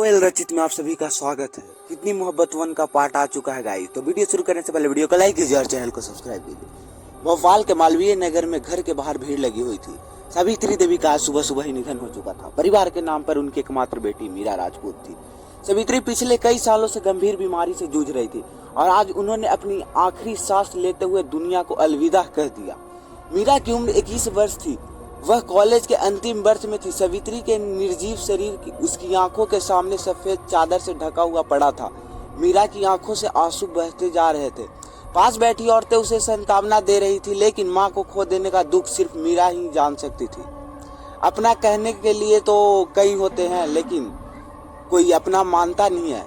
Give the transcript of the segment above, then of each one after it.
कोयल रचित में आप सभी का स्वागत है। कितनी मोहब्बत वन का पार्ट आ चुका है गाइस। तो वीडियो शुरू करने से पहले वीडियो को लाइक कीजिए और चैनल को सब्सक्राइब कीजिए। भोपाल के मालवीय नगर में घर के बाहर भीड़ लगी हुई थी। सावित्री देवी का आज सुबह सुबह ही निधन हो चुका था। परिवार के नाम पर उनकी एकमात्र बेटी मीरा राजपूत थी। सावित्री पिछले कई सालों से गंभीर बीमारी से जूझ रही थी और आज उन्होंने अपनी आखिरी सांस लेते हुए दुनिया को अलविदा कह दिया। मीरा की उम्र 21 वर्ष थी। वह कॉलेज के अंतिम वर्ष में थी। सावित्री के निर्जीव शरीर उसकी आंखों के सामने सफेद चादर से ढका हुआ पड़ा था। मीरा की आंखों से आंसू बहते जा रहे थे। पास बैठी औरतें उसे सांत्वना दे रही थी, लेकिन मां को खो देने का दुख सिर्फ मीरा ही जान सकती थी। अपना कहने के लिए तो कई होते हैं, लेकिन कोई अपना मानता नहीं है।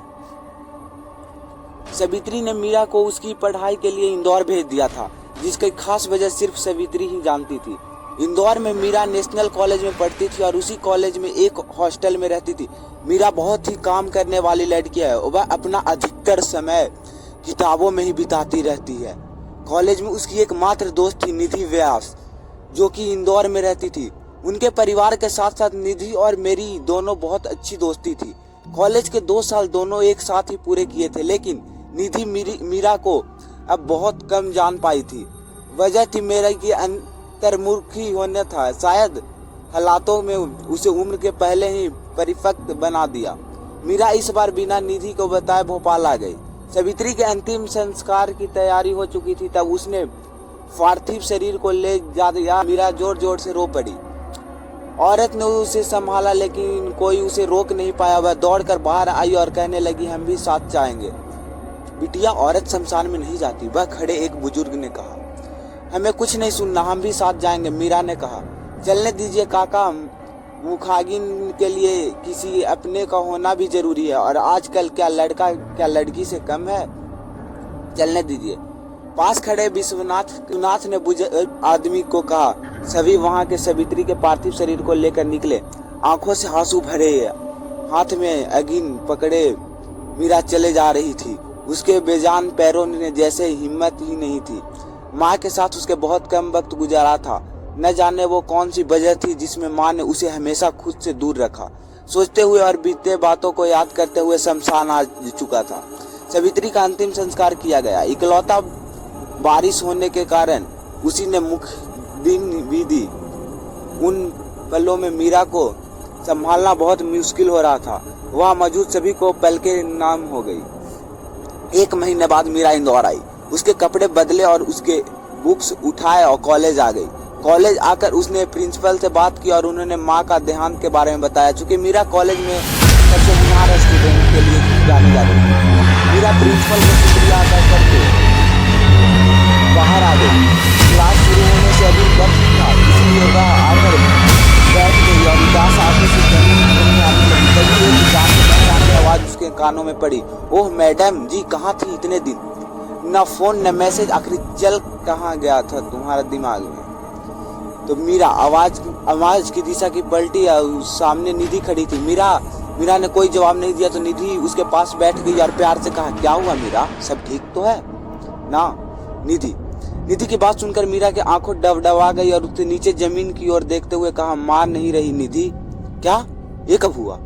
सावित्री ने मीरा को उसकी पढ़ाई के लिए इंदौर भेज दिया था, जिसकी खास वजह सिर्फ सावित्री ही जानती थी। इंदौर में मीरा नेशनल कॉलेज में पढ़ती थी और उसी कॉलेज में एक हॉस्टल में रहती थी। मीरा बहुत ही काम करने वाली लड़की है। वह अपना अधिकतर समय किताबों में ही बिताती रहती है। कॉलेज में उसकी एकमात्र दोस्त थी निधि व्यास, जो कि इंदौर में रहती थी। उनके परिवार के साथ साथ निधि और मेरी दोनों बहुत अच्छी दोस्ती थी। कॉलेज के 2 साल दोनों एक साथ ही पूरे किए थे, लेकिन निधि मीरा को अब बहुत कम जान पाई थी। वजह थी मेरा की अंतर्मुखी होने था। शायद हालातों में उसे उम्र के पहले ही परिपक्व बना दिया। मीरा इस बार बिना निधि को बताए भोपाल आ गई। सावित्री के अंतिम संस्कार की तैयारी हो चुकी थी। तब उसने पार्थिव शरीर को ले जा दिया। मीरा जोर जोर से रो पड़ी। औरत ने उसे संभाला, लेकिन कोई उसे रोक नहीं पाया। वह दौड़कर बाहर आई और कहने लगी, हम भी साथ जाएंगे। बिटिया, औरत शमशान में नहीं जाती, वह खड़े एक बुजुर्ग ने कहा। हमें कुछ नहीं सुनना, हम भी साथ जाएंगे, मीरा ने कहा। चलने दीजिए काका, मुखागिन के लिए किसी अपने का होना भी जरूरी है, और आजकल क्या लड़का क्या लड़की से कम है। चलने दीजिए। पास खड़े विश्वनाथ ने बुजुर्ग आदमी को कहा। सभी वहां के सावित्री के पार्थिव शरीर को लेकर निकले। आंखों से आंसू भरे, हाथ में अगिन पकड़े मीरा चले जा रही थी। उसके बेजान पैरों ने जैसे हिम्मत ही नहीं थी। माँ के साथ उसके बहुत कम वक्त गुजारा था। न जाने वो कौन सी वजह थी जिसमें माँ ने उसे हमेशा खुद से दूर रखा। सोचते हुए और बीते बातों को याद करते हुए शमशान आ चुका था। सावित्री का अंतिम संस्कार किया गया। इकलौता बारिश होने के कारण उसी ने मुख दिन भी दी। उन पलों में मीरा को संभालना बहुत मुश्किल हो रहा था। वह मौजूद सभी को पल के नाम हो गई। 1 महीने बाद मीरा इंदौर आई। उसके कपड़े बदले और उसके बुक्स उठाए और कॉलेज आ गई। कॉलेज आकर उसने प्रिंसिपल से बात की और उन्होंने माँ का देहांत के बारे में बताया। चूंकि मीरा कॉलेज में सबसे होनहार स्टूडेंट के लिए जानी जा रही थी। मीरा प्रिंसिपल को शुक्रिया अदा करके बाहर आ गई। क्लास शुरू होने से अभी वक्त था, इसलिए वह आकर बैठ गई और उदास आंखों से जमीन आने लगी। तभी एक जान की आवाज उसके कानों में पड़ी। ओह मैडम जी, कहाँ थी इतने दिन? न फोन न मैसेज, आखिर चल कहाँ गया था तुम्हारा दिमाग में? तो मीरा आवाज की दिशा की पलटी। सामने निधि खड़ी थी। मीरा ने कोई जवाब नहीं दिया तो निधि उसके पास बैठ गई और प्यार से कहा, क्या हुआ मीरा, सब ठीक तो है ना? निधि की बात सुनकर मीरा की आंखों डबडबा गई और उसने नीचे जमीन की ओर देखते हुए कहा, मान नहीं रही निधि? क्या? ये कब हुआ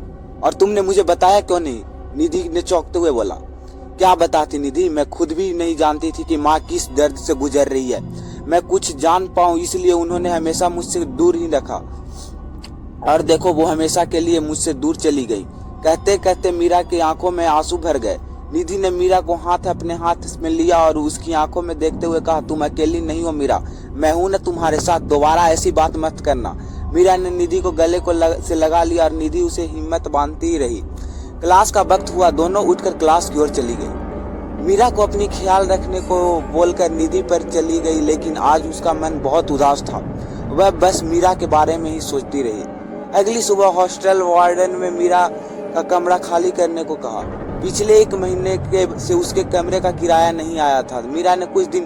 और तुमने मुझे बताया क्यों नहीं? निधि ने चौंकते हुए बोला। क्या बताती निधि, मैं खुद भी नहीं जानती थी कि माँ किस दर्द से गुजर रही है। मैं कुछ जान पाऊं इसलिए उन्होंने हमेशा मुझसे दूर ही रखा, और देखो वो हमेशा के लिए मुझसे दूर चली गई। कहते कहते मीरा की आंखों में आंसू भर गए। निधि ने मीरा को अपने हाथ में लिया और उसकी आंखों में देखते हुए कहा, तुम अकेली नहीं हो मीरा, मैं हूं ना तुम्हारे साथ, दोबारा ऐसी बात मत करना। मीरा ने निधि को गले से लगा लिया और निधि उसे हिम्मत बांधती ही रही। क्लास का वक्त हुआ। दोनों उठकर क्लास की ओर चली गई। मीरा को अपनी ख्याल रखने को बोलकर निधि पर चली गई, लेकिन आज उसका मन बहुत उदास था। वह बस मीरा के बारे में ही सोचती रही। अगली सुबह हॉस्टल वार्डन में मीरा का कमरा खाली करने को कहा। पिछले 1 महीने से उसके कमरे का किराया नहीं आया था। मीरा ने कुछ दिन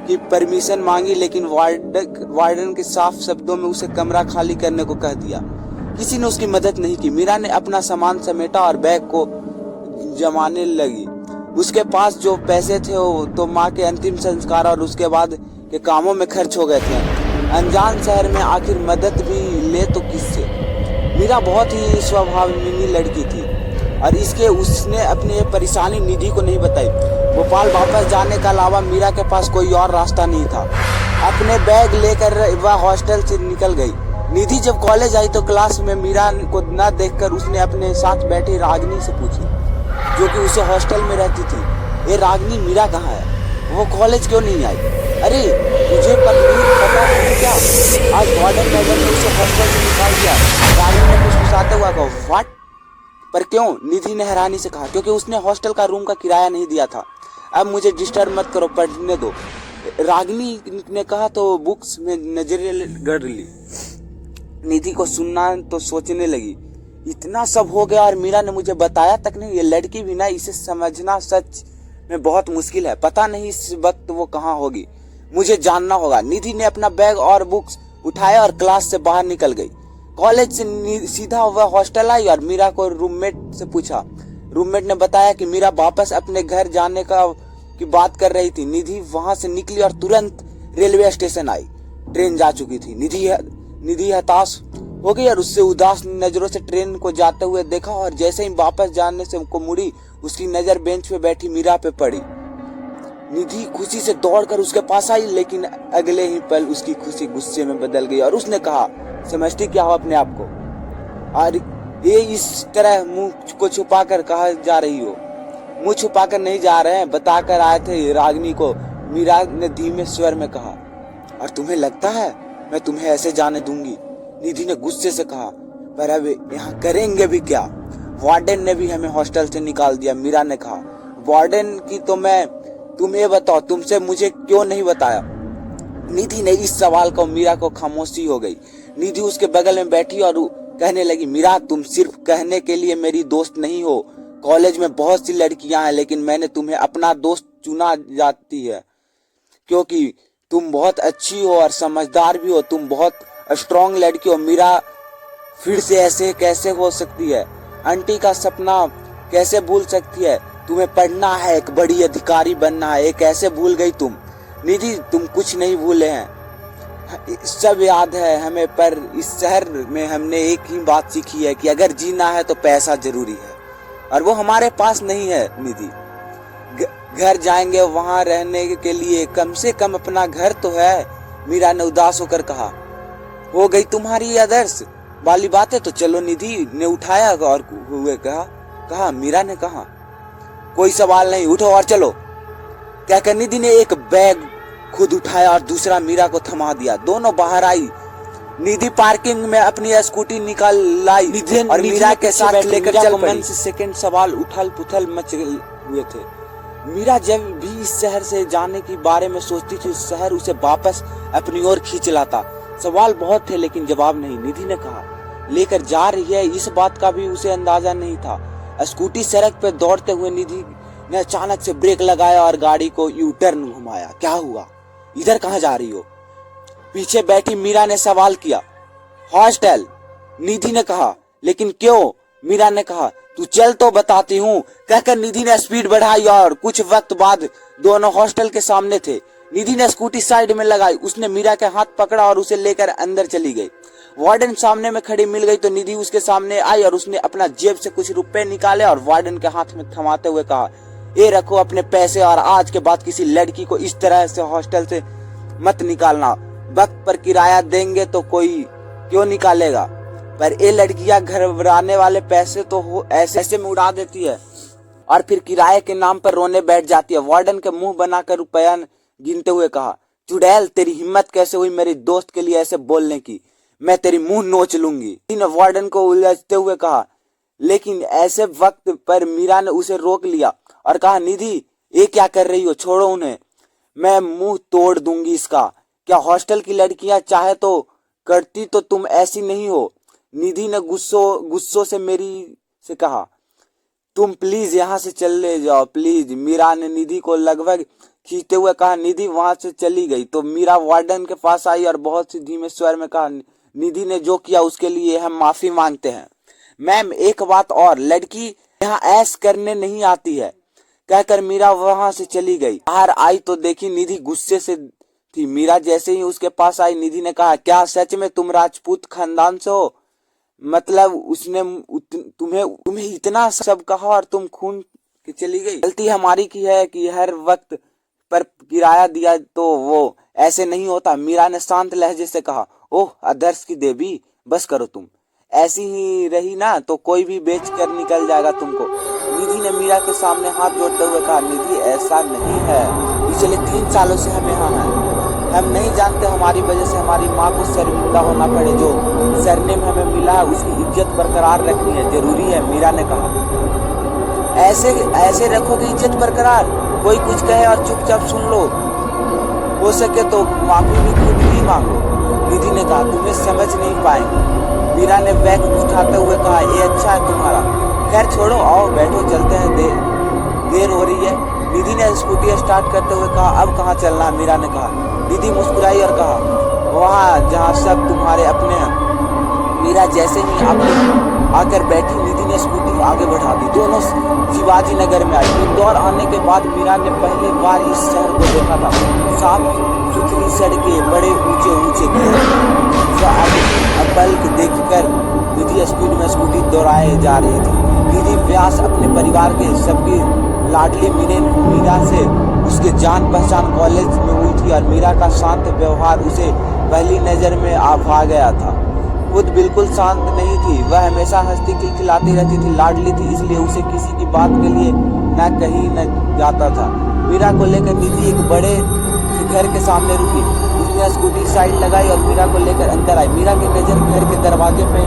की परमिशन मांगी, लेकिन वार्डन के साफ शब्दों में उसे कमरा खाली करने को कह दिया। किसी ने उसकी मदद नहीं की। मीरा ने अपना सामान समेटा और बैग को जमाने लगी। उसके पास जो पैसे थे वो तो माँ के अंतिम संस्कार और उसके बाद के कामों में खर्च हो गए थे। अनजान शहर में आखिर मदद भी ले तो किससे? मीरा बहुत ही स्वभावहीन लड़की थी। और इसके उसने अपनी ये परेशानी निधि को नहीं बताई। भोपाल वापस जाने के अलावा मीरा के पास कोई और रास्ता नहीं था। अपने बैग लेकर वह हॉस्टल से निकल गई। निधि जब कॉलेज आई तो क्लास में मीरा को न देखकर उसने अपने साथ बैठी रागिनी से पूछी, जो कि उसे हॉस्टल में रहती थी, ये रागिनी मीरा कहाँ है? वो कॉलेज क्यों नहीं आई? अरे तुझे पता नहीं क्या, आज वार्डन मैडम ने उसे हॉस्टल से निकाल दिया। रागिनी ने मुस्कुराते हुआ कहा, व्हाट? पर क्यों? निधि ने हैरानी से कहा, क्योंकि उसने हॉस्टल का रूम का किराया नहीं दिया था। अब मुझे डिस्टर्ब मत करो, पढ़ने दो। रागिनी ने कहा तो बुक्स में नजरें गड़ ली। निधि को सुनना तो सोचने लगी, इतना सब हो गया और मीरा ने मुझे बताया तक नहीं। ये लड़की भी ना, इसे समझना सच में बहुत मुश्किल है। पता नहीं इस वक्त वो कहाँ होगी, मुझे जानना होगा। निधि ने अपना बैग और बुक्स उठाया और क्लास से बाहर निकल गई। कॉलेज से सीधा वह हॉस्टल आई और मीरा को रूममेट से पूछा। रूममेट ने बताया कि मीरा वापस अपने घर जाने की बात कर रही थी। निधि वहां से निकली और तुरंत रेलवे स्टेशन आई। ट्रेन जा चुकी थी। निधि हताश हो गई और उससे उदास नजरों से ट्रेन को जाते हुए देखा, और जैसे ही वापस जाने से को मुड़ी, उसकी नजर बेंच पे बैठी मीरा पे पड़ी। निधि खुशी से दौड़कर उसके पास आई, लेकिन अगले ही पल उसकी खुशी गुस्से में बदल गई और उसने कहा, समझती क्या हो अपने आप को? और ये इस तरह मुंह को छुपाकर कहा जा रही हो? मुंह छुपाकर नहीं जा रहे हैं, बताकर आए थे रागिनी को, मीरा ने धीमे स्वर में कहा। और तुम्हें लगता है मैं तुम्हें ऐसे जाने दूंगी? निधि ने गुस्से से कहा। पर अब यहाँ करेंगे भी क्या? वार्डन ने भी हमें हॉस्टल से निकाल दिया, मीरा ने कहा। वार्डन की तो तुम्हें बताओ, तुमसे मुझे क्यों नहीं बताया? निधि ने इस सवाल को मीरा को खामोशी हो गई। निधि उसके बगल में बैठी और कहने लगी, मीरा तुम सिर्फ कहने के लिए मेरी दोस्त नहीं हो। कॉलेज में बहुत सी लड़कियां हैं, लेकिन मैंने तुम्हें अपना दोस्त चुना जाती है क्योंकि तुम बहुत अच्छी हो और समझदार भी हो। तुम बहुत स्ट्रॉन्ग लड़की हो। मीरा फिर से ऐसे कैसे हो सकती है? आंटी का सपना कैसे भूल सकती है? तुम्हें पढ़ना है, एक बड़ी अधिकारी बनना है, ये कैसे भूल गई तुम? निधि तुम कुछ नहीं भूले हैं, सब याद है हमें। पर इस शहर में हमने एक ही बात सीखी है कि अगर जीना है तो पैसा जरूरी है, और वो हमारे पास नहीं है। निधि घर जाएंगे, वहां रहने के लिए कम से कम अपना घर तो है, मीरा ने उदास होकर कहा। हो गई तुम्हारी आदर्श वाली बातें तो चलो। निधि ने उठाया और हुए कहा मीरा ने कहा, कोई सवाल नहीं, उठो और चलो। कहकर निधि ने एक बैग खुद उठाया और दूसरा मीरा को थमा दिया। दोनों बाहर आई। निधि पार्किंग में अपनी स्कूटी निकाल लाई और मीरा के साथ लेकर चल पड़ी। मन से सेकंड सवाल उथल पुथल मच हुए थे। मीरा जब भी इस शहर से जाने के बारे में सोचती थी, शहर उसे वापस अपनी ओर खींच लाता। सवाल बहुत थे लेकिन जवाब नहीं। निधि ने कहा, लेकर जा रही है, इस बात का भी उसे अंदाजा नहीं था। स्कूटी सड़क पर दौड़ते हुए निधि ने अचानक से ब्रेक लगाया और गाड़ी को यू टर्न घुमाया। क्या हुआ? इधर कहाँ जा रही हो? पीछे बैठी मीरा ने सवाल किया। हॉस्टल, निधि ने कहा। लेकिन क्यों? मीरा ने कहा। तू चल तो बताती हूँ, कहकर निधि ने स्पीड बढ़ाई और कुछ वक्त बाद दोनों हॉस्टल के सामने थे। निधि ने स्कूटी साइड में लगाई। उसने मीरा के हाथ पकड़ा और उसे लेकर अंदर चली गई। वार्डन सामने में खड़ी मिल गई तो निधि उसके सामने आई और उसने अपना जेब से कुछ रुपए निकाले और वार्डन के हाथ में थमाते हुए कहा, ये रखो अपने पैसे, और आज के बाद किसी लड़की को इस तरह से हॉस्टल से मत निकालना। वक्त पर किराया देंगे तो कोई क्यों निकालेगा? पर ये लड़कियां घबराने वाले पैसे तो हो ऐसे में उड़ा देती है और फिर किराए के नाम पर रोने बैठ जाती है। वार्डन के मुंह बनाकर रुपया गिनते हुए कहा, चुड़ैल तेरी हिम्मत कैसे हुई मेरी दोस्त के लिए ऐसे बोलने की? मैं तेरी मुंह नोच लूंगी। ने वार्डन को उलझते हुए कहा। लेकिन ऐसे वक्त पर मीरा ने उसे रोक लिया और कहा, निधि ये क्या कर रही हो? छोड़ो उन्हें, मैं मुंह तोड़ दूंगी इसका। क्या हॉस्टल की लड़कियां चाहे तो करती तो तुम ऐसी नहीं हो? निधि ने गुस्सों से मेरी से कहा, तुम प्लीज यहाँ से चले जाओ प्लीज। मीरा ने निधि को लगभग खींचते हुए कहा। निधि वहां से चली गई तो मीरा वार्डन के पास आई और बहुत सी धीमे स्वर में कहा, निधि ने जो किया उसके लिए हम माफी मांगते हैं। मैम एक बात और, लड़की यहाँ ऐश करने नहीं आती है, कहकर मीरा वहां से चली गई। बाहर आई तो देखी निधि गुस्से से थी। मीरा जैसे ही उसके पास आई, निधि ने कहा, क्या सच में तुम राजपूत खानदान से हो? मतलब उसने तुम्हें तुम्हें इतना सब कहा और तुम खून की चली गई। गलती हमारी की है कि हर वक्त पर किराया दिया तो वो ऐसे नहीं होता। मीरा ने शांत लहजे से कहा। ओह आदर्श की देवी, बस करो तुम। ऐसी ही रही ना तो कोई भी बेच कर निकल जाएगा तुमको। निधि ने मीरा के सामने हाथ जोड़ते हुए कहा, निधि ऐसा नहीं है, पिछले 3 सालों से हम यहाँ हैं। हम नहीं जानते हमारी वजह से हमारी माँ को शर्मिंदा होना पड़े। जो सरनेम हमें मिला है उसकी इज्जत बरकरार रखनी है, जरूरी है, मीरा ने कहा। ऐसे ऐसे रखोगे इज्जत बरकरार? कोई कुछ कहे और चुपचाप सुन लो, हो सके तो माफी भी खुद ही मांगो। निधि ने कहा, तुम्हें समझ नहीं पाएंगे। मीरा ने बैग उठाते हुए कहा, ये अच्छा है तुम्हारा। खैर छोड़ो, आओ बैठो, चलते हैं, देर हो रही है। निधि ने स्कूटी स्टार्ट करते हुए कहा, अब कहाँ चलना है? मीरा ने कहा। निधि मुस्कुराई और कहा, वहाँ जहाँ सब तुम्हारे अपने हैं। मीरा जैसे ही आकर बैठी, निधि ने स्कूटी आगे बढ़ा दी। दोनों शिवाजी नगर में आई। इंदौर आने के बाद मीरा ने पहली बार इस शहर को देखा था। साफ सुथरी सड़कें, बड़े ऊंचे ऊंचे पल देखकर निधि स्पीड में स्कूटी दौड़ाए जा रही थी। निधि व्यास अपने परिवार के सबकी लाडली मीरा से उसके जान पहचान कॉलेज में हुई थी और मीरा का शांत व्यवहार उसे पहली नजर में आ भा गया था। खुद बिल्कुल शांत नहीं थी, वह हमेशा हंसती खिलखिलाती रहती थी, लाडली थी, इसलिए उसे किसी की बात के लिए न कहीं न जाता था। मीरा को लेकर निधि एक बड़े घर के सामने रुकी। उसने स्कूटी साइड लगाई और मीरा को लेकर अंदर आई। मीरा की नजर घर के दरवाजे पे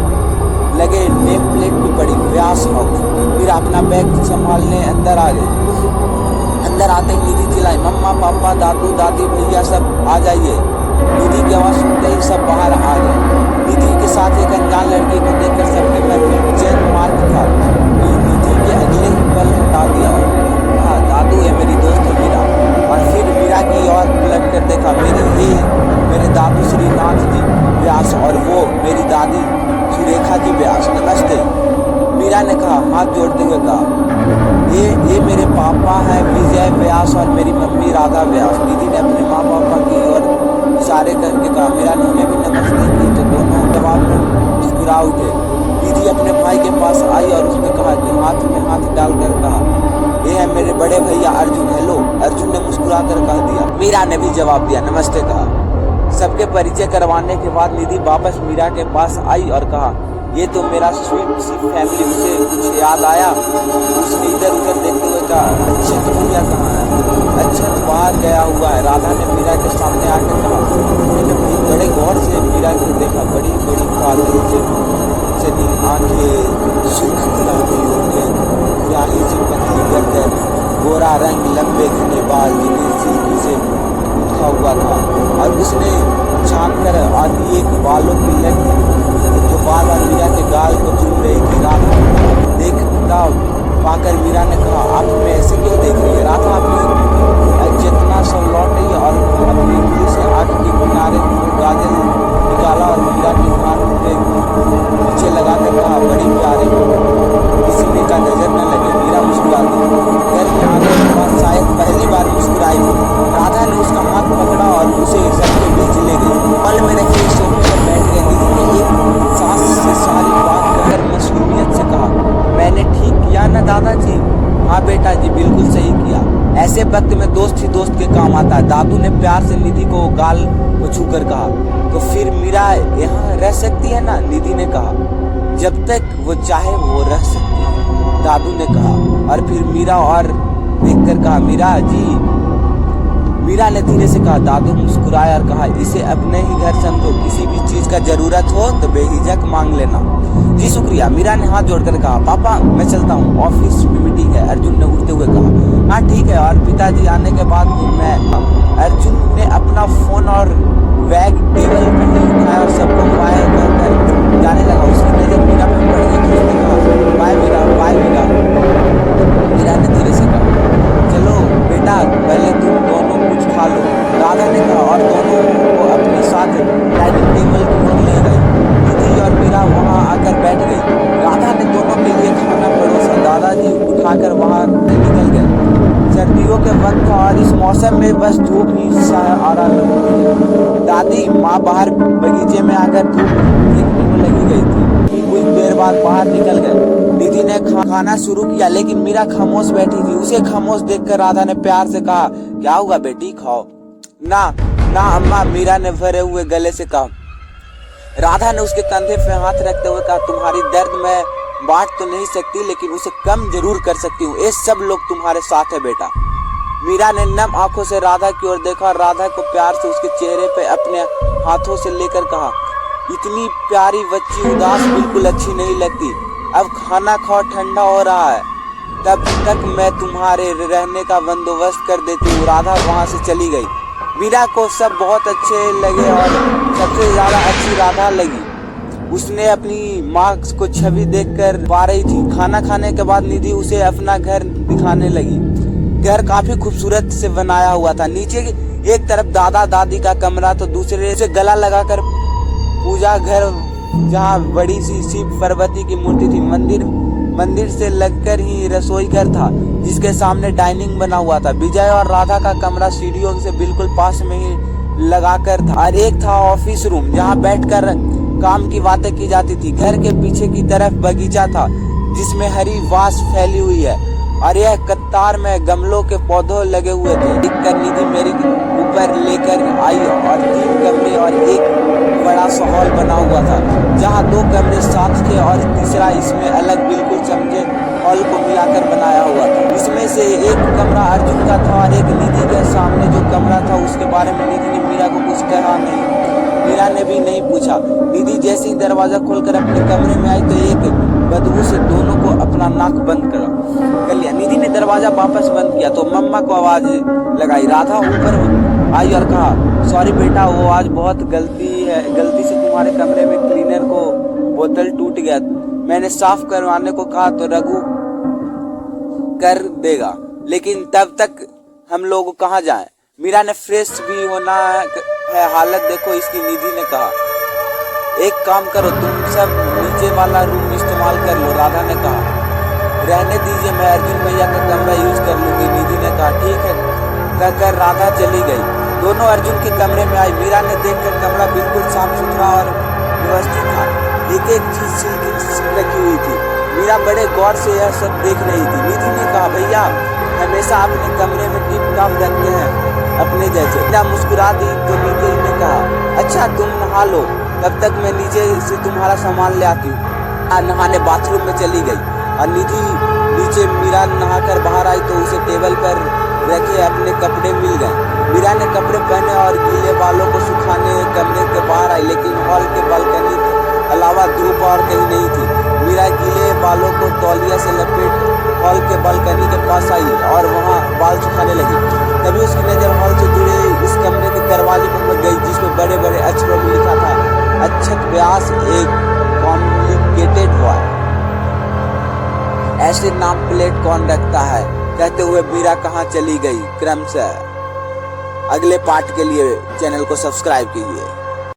लगे नेम प्लेट पे पड़ी, व्यास हाउस। मीरा अपना बैग संभालने अंदर आ गई। अंदर आते ही निधि चिल्लाई, मम्मा पापा दादू दादी भैया सब आ जाइए। निधि की आवाज सुनते ही सब बाहर आ गए। निधि के साथ एक अनजान लड़की को देखकर सबके मन में चैन मार्ग था। निधि के अगले ही पल हटा दिया। हाँ दादू, ये मेरी दोस्त है मीरा। और फिर मीरा की ओर पलट कर देखा, मेरे दादू श्रीनाथ जी व्यास और वो मेरी दादी सुरेखा जी व्यास। नमस्ते, मीरा ने कहा हाथ जोड़ते हुए कहा। ये मेरे पापा हैं विजय व्यास और मेरी मम्मी राधा व्यास। निधि ने अपने माँ पापा की ओर इशारे करके कहा। मीरा ने उन्हें भी नमस्ते की तो दोनों जवाब में मुस्कुरा उठे। निधि अपने भाई के पास आई और उसने कहा कि हाथ में हाथ डालकर कहा, ये है मेरे बड़े भैया अर्जुन। हेलो, अर्जुन ने मुस्कुराकर कह दिया। मीरा ने भी जवाब दिया, नमस्ते कहा। सबके परिचय करवाने के बाद निधि वापस मीरा के पास आई और कहा, ये तो मेरा स्वीट सी फैमिली। उसे कुछ याद आया। उसने इधर उधर देखते हुए कहा, अच्छा तो भैया कहाँ है? अच्छा तो बाहर गया हुआ है। राधा ने मीरा के सामने आकर कहा। मैंने बड़े गौर से मीरा को देखा। बड़ी बड़ी काली चली आंखें, सुर्ख गुलाबी होंठ, राही से पतली गर्दन, गोरा रंग, लंबे घने बाल जिन्हें सिल्की से उठा हुआ था। और उसने छान कर और एक बालों की लट जो बार बार मीरा के गाल को चूम रही थी। राधा देखता पाकर मीरा ने कहा, आप हमें ऐसे क्यों देख रही है? राधा अपनी जितना सब लौट रही है और अपनी उंगली से आँख के किनारे गाजर निकाला और मीरा की कान पे पीछे लगाकर कहा, बड़ी प्यारी, किसी का नजर न लगे। मीरा मुस्कुराती घर में आने के बाद शायद पहली बार मुस्कुराई। राधा ने उसका हाथ पकड़ा और उसे सबके बीच ले गई। पल में रखी सोफे पर बैठ गई। निधि ने एक सांस से सारी बात कहकर मासूमियत से कहा, मैंने ठीक किया ना दादाजी? हाँ बेटा जी, बिल्कुल सही किया। ऐसे वक्त में दोस्त ही दोस्त के काम आता है। दादू ने प्यार से निधि को गाल को छूकर कहा। तो फिर मीरा यहाँ रह सकती है ना? निधि ने कहा, जब तक वो चाहे वो रह सकती है, दादू ने कहा। और फिर मीरा और देखकर कहा, मीरा जी। मीरा ने धीरे से कहा। दादू मुस्कुराया और कहा, इसे अपने ही घर समझो, किसी भी चीज का जरूरत हो तो बेहिचक मांग लेना। जी शुक्रिया, मीरा ने हाथ जोड़कर कहा। पापा मैं चलता हूँ, ऑफिस में मीटिंग है, अर्जुन ने उठते हुए कहा। हाँ ठीक है, और पिताजी आने के बाद मैं। अर्जुन ने अपना फोन और बैग टेबल पर उठाया और सबको बाय कहकर जाने लगा। उसकी नजर मीरा पर पड़ गई। उसने कहा, बाय मीरा, बाय मीरा। मीरा ने धीरे से कहा, चलो बेटा पहले तुम दोनों कुछ खा लो, राधा ने कहा। और दोनों को अपने साथ डाइनिंग टेबल की ओर ले गए। निधि और मीरा वहां आकर बैठ गई। राधा ने दोनों के लिए खाना परोसा। दादाजी उठाकर वहां निकल गए। सर्दियों के वक्त था और इस मौसम में बस धूप ही आ रहा था। दादी माँ बाहर बगीचे में आकर धूप देखने को लगी गई थी। कुछ देर देर बाद बाहर निकल गए। निधि ने खाना शुरू किया, लेकिन मीरा खामोश बैठी थी। उसे खामोश देखकर राधा ने प्यार से कहा, क्या हुआ बेटी, खाओ। ना ना अम्मा, मीरा ने भरे हुए गले से कहा। राधा ने उसके कंधे पे हाथ रखते हुए कहा, तुम्हारी दर्द मैं बांट तो नहीं सकती, लेकिन उसे कम जरूर कर सकती हूँ। ये सब लोग तुम्हारे साथ है बेटा। मीरा ने नम आंखों से राधा की ओर देखा और राधा को प्यार से उसके चेहरे पे अपने हाथों से लेकर कहा, इतनी प्यारी बच्ची उदास बिल्कुल अच्छी नहीं लगती। अब खाना खाओ, ठंडा हो रहा है, तब तक मैं तुम्हारे रहने का बंदोबस्त कर देती हूँ। राधा वहाँ से चली गई। मीरा को सब बहुत अच्छे लगे और सबसे ज्यादा अच्छी राधा लगी। उसने अपनी माँ को छवि देखकर पा रही थी। खाना खाने के बाद निधि उसे अपना घर दिखाने लगी। घर काफी खूबसूरत से बनाया हुआ था। नीचे एक तरफ दादा दादी का कमरा तो दूसरे से गला लगाकर पूजा घर, जहाँ बड़ी सी शिव पार्वती की मूर्ति थी। मंदिर से लगकर ही रसोई घर था, जिसके सामने डाइनिंग बना हुआ था। विजय और राधा का कमरा सीढ़ियों से बिल्कुल पास में ही लगाकर था और एक था ऑफिस रूम, जहाँ बैठकर काम की बातें की जाती थी। घर के पीछे की तरफ बगीचा था, जिसमें हरी घास फैली हुई है और यह कतार में गमलों के पौधे लगे हुए थे। देखकर निधि मेरे ऊपर लेकर आई और 3 कमरे और एक बड़ा सा हॉल बना हुआ था, जहाँ 2 कमरे साथ थे और तीसरा इसमें अलग बिल्कुल समझे हॉल को मिलाकर बनाया हुआ था। इसमें से एक कमरा अर्जुन का था और एक निधि के सामने जो कमरा था उसके बारे में निधि ने मीरा को कुछ कहा नहीं। मीरा ने भी नहीं पूछा। निधि जैसे ही दरवाजा खोलकर अपने कमरे में आई तो एक बदबू से दोनों को अपना नाक बंद कर लिया। निधि ने दरवाजा वापस बंद किया तो मम्मा को आवाज लगाई। राधा ऊपर आई और कहा, सॉरी बेटा, वो आज बहुत गलती से तुम्हारे कमरे में क्लीनर को बोतल टूट गया। मैंने साफ करवाने को कहा तो रघु कर देगा, लेकिन तब तक हम लोग कहाँ जाएं? मीरा ने फ्रेश भी होना है, हालत देखो इसकी। निधि ने कहा, एक काम करो, तुम सब नीचे वाला रूम इस्तेमाल कर लो। राधा ने कहा, रहने दीजिए, मैं अर्जुन भैया का कमरा यूज कर लूंगी। निधि ने कहा, ठीक है कहकर राधा चली गई। दोनों अर्जुन के कमरे में आई। मीरा ने देखकर कमरा बिल्कुल साफ सुथरा और व्यवस्थित था। एक एक चीज रखी हुई थी। मीरा बड़े गौर से यह सब देख रही थी। निधि ने कहा, भैया हमेशा अपने कमरे में टिप टॉप रखते हैं अपने जैसे। मीरा मुस्कुरा दी तो निधि ने कहा, अच्छा तुम नहा लो, तब तक मैं नीचे से तुम्हारा सामान ले आती हूँ। नहाने बाथरूम में चली गई और निधि नीचे मीरा नहाकर बाहर आई तो उसे टेबल पर रखे अपने कपड़े मिल गए। मीरा ने कपड़े पहने और गीले बालों को सुखाने कमरे के बाहर आई, लेकिन हॉल के बालकनी के अलावा धूप और कहीं नहीं थी। मीरा गीले बालों को तौलिया से लपेट हॉल के बालकनी के पास आई और वहां बाल सुखाने लगी। तभी उसकी नजर हॉल से जुड़े इस कमरे के दरवाजे पर गई, जिसमें बड़े बड़े अक्षरों में लिखा था, अक्षत व्यास एक कॉम्प्लिकेटेड बॉय। ऐसे नाम प्लेट कौन रखता है? कहते हुए मीरा कहाँ चली गई क्रमशः। अगले पार्ट के लिए चैनल को सब्सक्राइब कीजिए।